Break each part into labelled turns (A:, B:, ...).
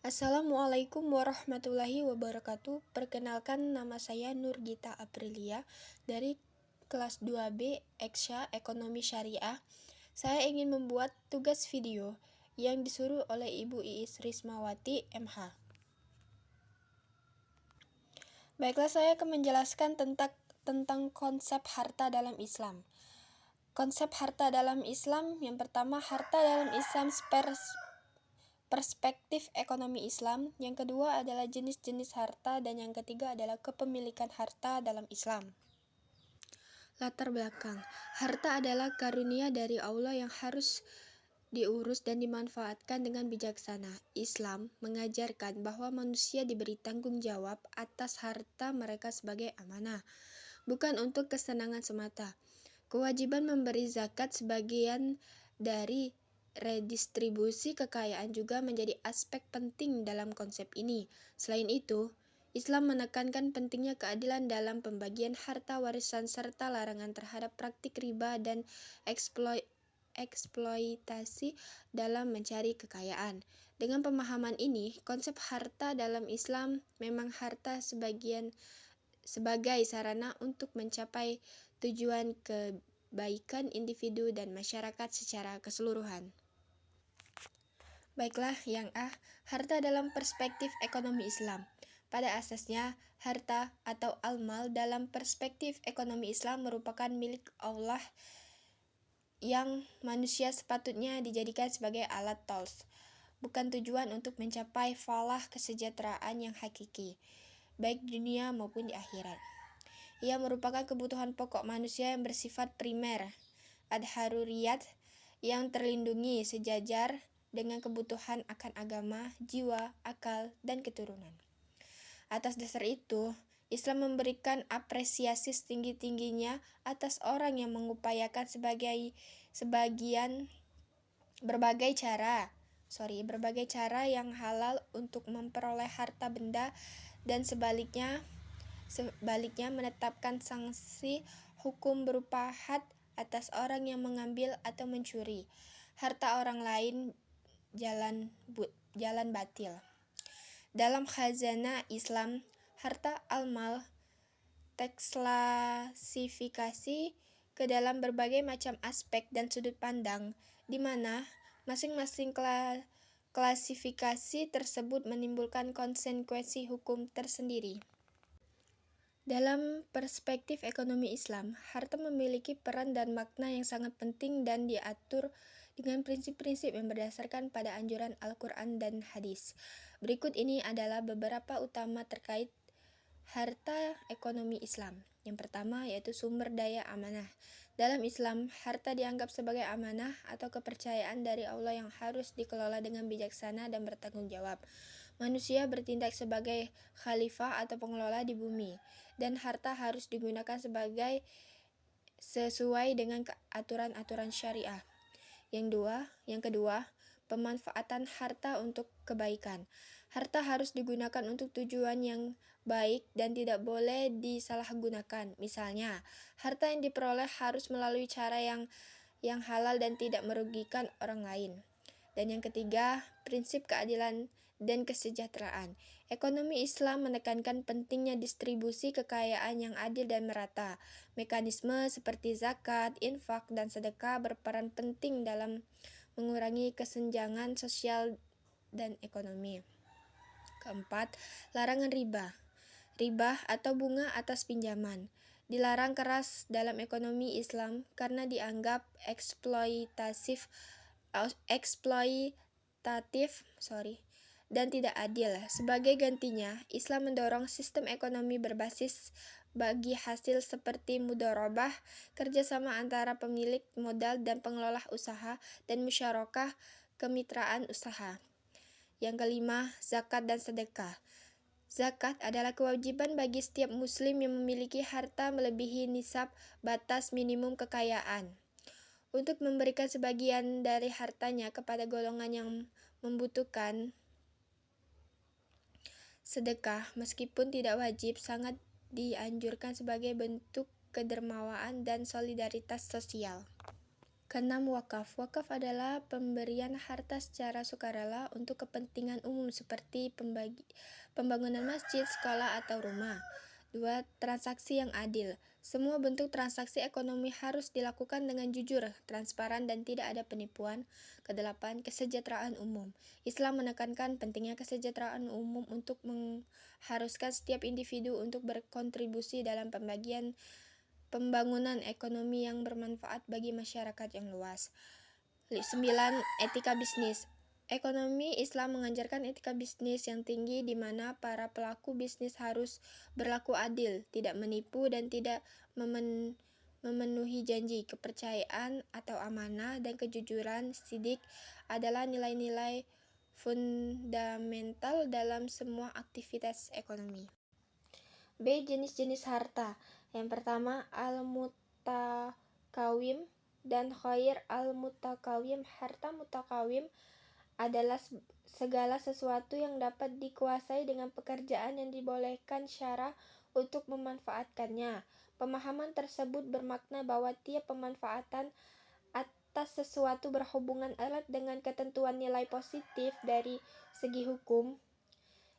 A: Assalamualaikum warahmatullahi wabarakatuh. Perkenalkan, nama saya Nurgita Aprilia dari kelas 2B Eksya Ekonomi Syariah. Saya ingin membuat tugas video yang disuruh oleh Ibu Iis Rismawati, MH. Baiklah, saya akan menjelaskan tentang konsep harta dalam Islam. Konsep harta dalam Islam, yang pertama, harta dalam Islam perspektif ekonomi Islam, yang kedua adalah jenis-jenis harta, dan yang ketiga adalah kepemilikan harta dalam Islam. Latar belakang. Harta adalah karunia dari Allah yang harus diurus dan dimanfaatkan dengan bijaksana. Islam mengajarkan bahwa manusia diberi tanggung jawab atas harta mereka sebagai amanah, bukan untuk kesenangan semata. Kewajiban memberi zakat sebagian dari redistribusi kekayaan juga menjadi aspek penting dalam konsep ini. Selain itu, Islam menekankan pentingnya keadilan dalam pembagian harta warisan serta larangan terhadap praktik riba dan eksploitasi dalam mencari kekayaan. Dengan pemahaman ini, konsep harta dalam Islam memang harta sebagai sarana untuk mencapai tujuan kebaikan individu dan masyarakat secara keseluruhan. Baiklah, yang A, harta dalam perspektif ekonomi Islam. Pada asasnya, harta atau al-mal dalam perspektif ekonomi Islam merupakan milik Allah yang manusia sepatutnya dijadikan sebagai alat tools, bukan tujuan untuk mencapai falah kesejahteraan yang hakiki, baik di dunia maupun di akhirat. Ia merupakan kebutuhan pokok manusia yang bersifat primer, ad-haruriyat, yang terlindungi sejajar dengan kebutuhan akan agama, jiwa, akal, dan keturunan. Atas dasar itu, Islam memberikan apresiasi setinggi-tingginya atas orang yang mengupayakan berbagai cara yang halal untuk memperoleh harta benda, dan sebaliknya menetapkan sanksi hukum berupa had atas orang yang mengambil atau mencuri harta orang lain jalan batil. Dalam khazanah Islam, harta al-mal terklasifikasi ke dalam berbagai macam aspek dan sudut pandang, di mana masing-masing klasifikasi tersebut menimbulkan konsekuensi hukum tersendiri. Dalam perspektif ekonomi Islam, harta memiliki peran dan makna yang sangat penting dan diatur dengan prinsip-prinsip yang berdasarkan pada anjuran Al-Quran dan hadis. Berikut ini adalah beberapa utama terkait harta ekonomi Islam. Yang pertama yaitu sumber daya amanah. Dalam Islam, harta dianggap sebagai amanah atau kepercayaan dari Allah yang harus dikelola dengan bijaksana dan bertanggung jawab. Manusia bertindak sebagai khalifah atau pengelola di bumi, dan harta harus digunakan sesuai dengan aturan-aturan syariah. Yang kedua, pemanfaatan harta untuk kebaikan. Harta harus digunakan untuk tujuan yang baik dan tidak boleh disalahgunakan. Misalnya, harta yang diperoleh harus melalui cara yang halal dan tidak merugikan orang lain. Dan yang ketiga, prinsip keadilan dan kesejahteraan. Ekonomi Islam menekankan pentingnya distribusi kekayaan yang adil dan merata. Mekanisme seperti zakat, infak, dan sedekah berperan penting dalam mengurangi kesenjangan sosial dan ekonomi. Keempat, larangan riba. Riba atau bunga atas pinjaman dilarang keras dalam ekonomi Islam karena dianggap eksploitatif dan tidak adil. Sebagai gantinya, Islam mendorong sistem ekonomi berbasis bagi hasil seperti mudharabah, kerjasama antara pemilik modal dan pengelola usaha, dan musyarakah kemitraan usaha. Yang kelima, zakat dan sedekah. Zakat adalah kewajiban bagi setiap muslim yang memiliki harta melebihi nisab batas minimum kekayaan, untuk memberikan sebagian dari hartanya kepada golongan yang membutuhkan. Sedekah, meskipun tidak wajib, sangat dianjurkan sebagai bentuk kedermawanan dan solidaritas sosial. Keenam, wakaf. Wakaf adalah pemberian harta secara sukarela untuk kepentingan umum seperti pembangunan masjid, sekolah, atau rumah. 2. Transaksi yang adil. Semua bentuk transaksi ekonomi harus dilakukan dengan jujur, transparan, dan tidak ada penipuan. Kedelapan, kesejahteraan umum. Islam menekankan pentingnya kesejahteraan umum untuk mengharuskan setiap individu untuk berkontribusi dalam pembangunan ekonomi yang bermanfaat bagi masyarakat yang luas. 9. Etika bisnis. Ekonomi Islam mengajarkan etika bisnis yang tinggi di mana para pelaku bisnis harus berlaku adil, tidak menipu, dan tidak memenuhi janji. Kepercayaan atau amanah dan kejujuran sidik adalah nilai-nilai fundamental dalam semua aktivitas ekonomi. B. Jenis-jenis harta. Yang pertama, al-mutakawim dan ghair al-mutakawim. Harta mutakawim adalah segala sesuatu yang dapat dikuasai dengan pekerjaan yang dibolehkan syara untuk memanfaatkannya. Pemahaman tersebut bermakna bahwa tiap pemanfaatan atas sesuatu berhubungan erat dengan ketentuan nilai positif dari segi hukum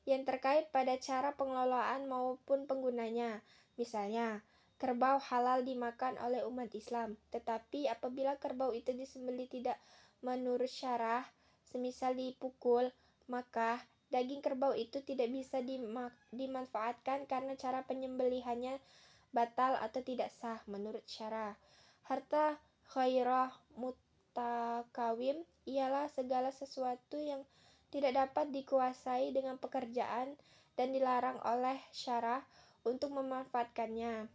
A: yang terkait pada cara pengelolaan maupun penggunanya. Misalnya, kerbau halal dimakan oleh umat Islam, tetapi apabila kerbau itu disembelih tidak menurut syarah, semisal dipukul, maka daging kerbau itu tidak bisa dimanfaatkan karena cara penyembelihannya batal atau tidak sah menurut syarah. Harta ghairah mutakawim ialah segala sesuatu yang tidak dapat dikuasai dengan pekerjaan dan dilarang oleh syarah untuk memanfaatkannya.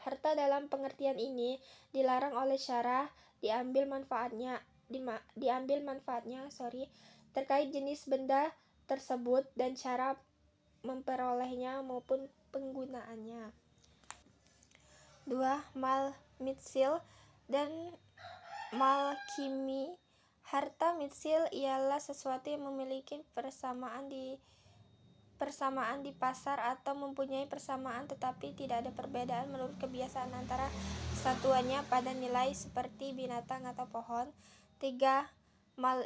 A: Harta dalam pengertian ini dilarang oleh syarah diambil manfaatnya terkait jenis benda tersebut dan cara memperolehnya maupun penggunaannya. 2. Mal mitsil dan mal kimi. Harta mitsil ialah sesuatu yang memiliki persamaan di pasar atau mempunyai persamaan tetapi tidak ada perbedaan menurut kebiasaan antara satuannya pada nilai seperti binatang atau pohon. 3. Mal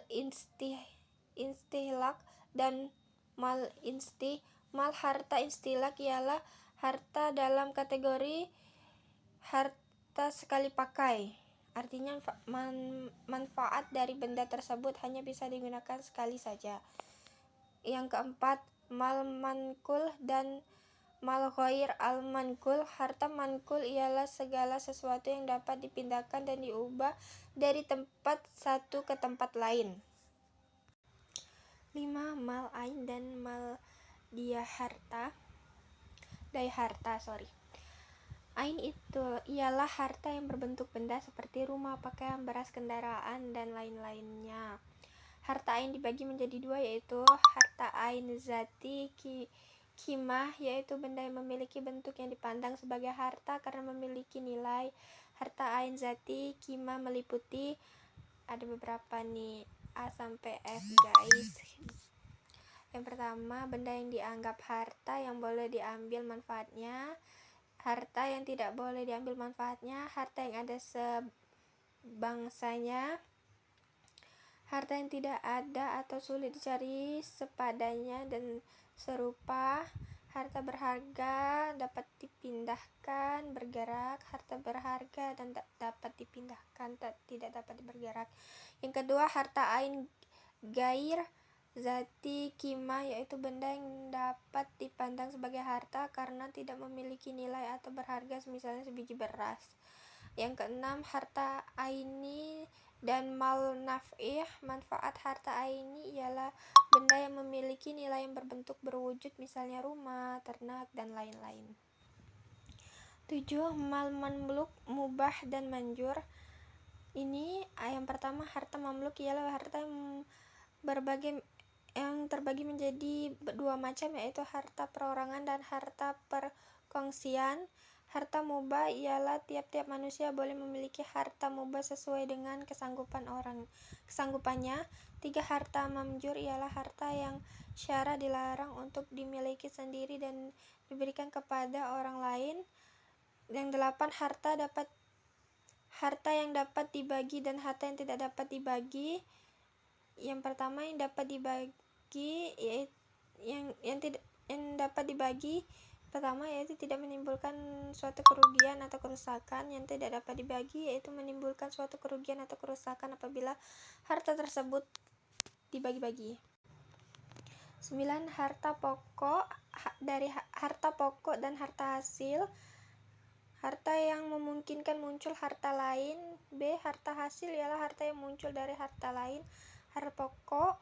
A: istihlak dan mal insti. Mal harta istihlak ialah harta dalam kategori harta sekali pakai. Artinya manfaat dari benda tersebut hanya bisa digunakan sekali saja. Yang keempat, mal mankul dan mal ghair al mankul. Harta mankul ialah segala sesuatu yang dapat dipindahkan dan diubah dari tempat satu ke tempat lain. 5. Mal ain dan mal daiharta. Ain itu ialah harta yang berbentuk benda seperti rumah, pakaian, beras, kendaraan, dan lain-lainnya. Harta ain dibagi menjadi dua, yaitu harta ain zati kimah, yaitu benda yang memiliki bentuk yang dipandang sebagai harta karena memiliki nilai. Harta ain zati kimah meliputi, ada beberapa nih, A sampai F guys. Yang pertama, benda yang dianggap harta yang boleh diambil manfaatnya. Harta yang tidak boleh diambil manfaatnya, harta yang ada sebangsanya, harta yang tidak ada atau sulit dicari sepadanya dan serupa, harta berharga dapat dipindahkan, bergerak, harta berharga dan dapat dipindahkan, tidak dapat bergerak. Yang kedua, harta ain gair zati kimah, yaitu benda yang dapat dipandang sebagai harta karena tidak memiliki nilai atau berharga, misalnya sebiji beras. Yang keenam, harta aini dan mal naf'ih. Manfaat harta aini ialah benda yang memiliki nilai yang berbentuk berwujud, misalnya rumah, ternak, dan lain-lain. 7. Mal mamluk, mubah, dan manjur. Ini yang pertama, harta mamluk ialah harta yang terbagi menjadi dua macam, yaitu harta perorangan dan harta perkongsian. Harta mubah ialah tiap-tiap manusia boleh memiliki harta mubah sesuai dengan kesanggupannya. 3. Harta mamjur ialah harta yang syara dilarang untuk dimiliki sendiri dan diberikan kepada orang lain. Yang 8. harta yang dapat dibagi dan harta yang tidak dapat dibagi. Yang pertama, yang dapat dibagi yaitu yang dapat dibagi pertama yaitu tidak menimbulkan suatu kerugian atau kerusakan. Yang tidak dapat dibagi yaitu menimbulkan suatu kerugian atau kerusakan apabila harta tersebut dibagi-bagi. 9. Harta pokok. Dari harta pokok dan harta hasil. Harta yang memungkinkan muncul harta lain. B. Harta hasil ialah harta yang muncul dari harta lain. Harta pokok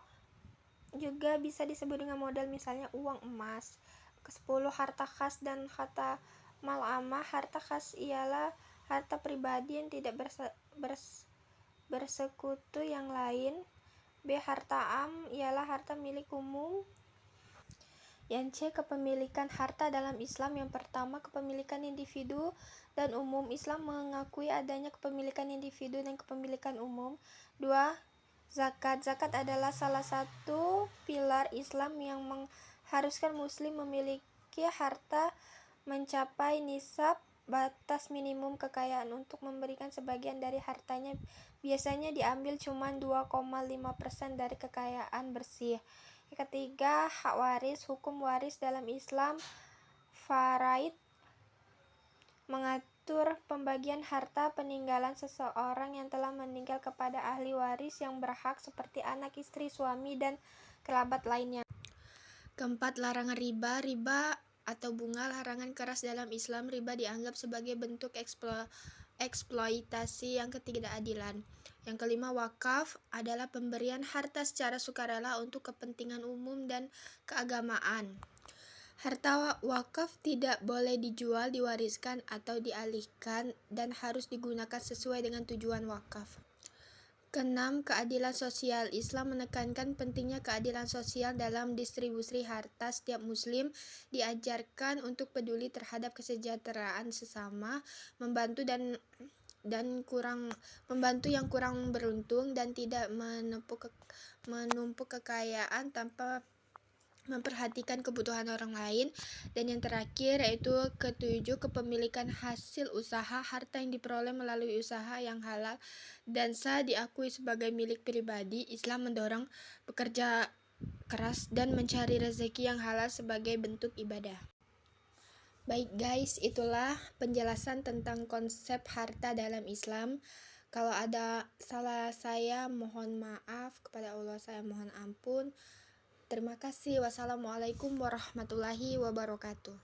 A: juga bisa disebut dengan modal, misalnya uang, emas. Ke-10. Harta khas dan harta mal'amah. Harta khas ialah harta pribadi yang tidak bersekutu yang lain. B. Harta am ialah harta milik umum. Yang C. Kepemilikan harta dalam Islam. Yang pertama, kepemilikan individu dan umum. Islam mengakui adanya kepemilikan individu dan kepemilikan umum. 2. Zakat. Zakat adalah salah satu pilar Islam yang mengharuskan muslim memiliki harta mencapai nisab, batas minimum kekayaan. Untuk memberikan sebagian dari hartanya biasanya diambil cuma 2,5% dari kekayaan bersih. Yang ketiga, hak waris. Hukum waris dalam Islam faraid mengatur pembagian harta peninggalan seseorang yang telah meninggal kepada ahli waris yang berhak seperti anak, istri, suami, dan kerabat lainnya. Keempat, larangan riba. Riba atau bunga larangan keras dalam Islam. Riba dianggap sebagai bentuk eksploitasi. Yang ketiga, ketidakadilan. Yang kelima, wakaf adalah pemberian harta secara sukarela untuk kepentingan umum dan keagamaan. Harta wakaf tidak boleh dijual, diwariskan, atau dialihkan dan harus digunakan sesuai dengan tujuan wakaf. Keenam, keadilan sosial. Islam menekankan pentingnya keadilan sosial dalam distribusi harta. Setiap muslim diajarkan untuk peduli terhadap kesejahteraan sesama, membantu yang kurang beruntung, dan tidak menumpuk kekayaan tanpa memperhatikan kebutuhan orang lain. Dan yang terakhir yaitu ketujuh, kepemilikan hasil usaha. Harta yang diperoleh melalui usaha yang halal dan sah diakui sebagai milik pribadi. Islam mendorong bekerja keras dan mencari rezeki yang halal sebagai bentuk ibadah. Baik guys, itulah penjelasan tentang konsep harta dalam Islam. Kalau ada salah saya mohon maaf, kepada Allah saya mohon ampun. Terima kasih. Wassalamualaikum warahmatullahi wabarakatuh.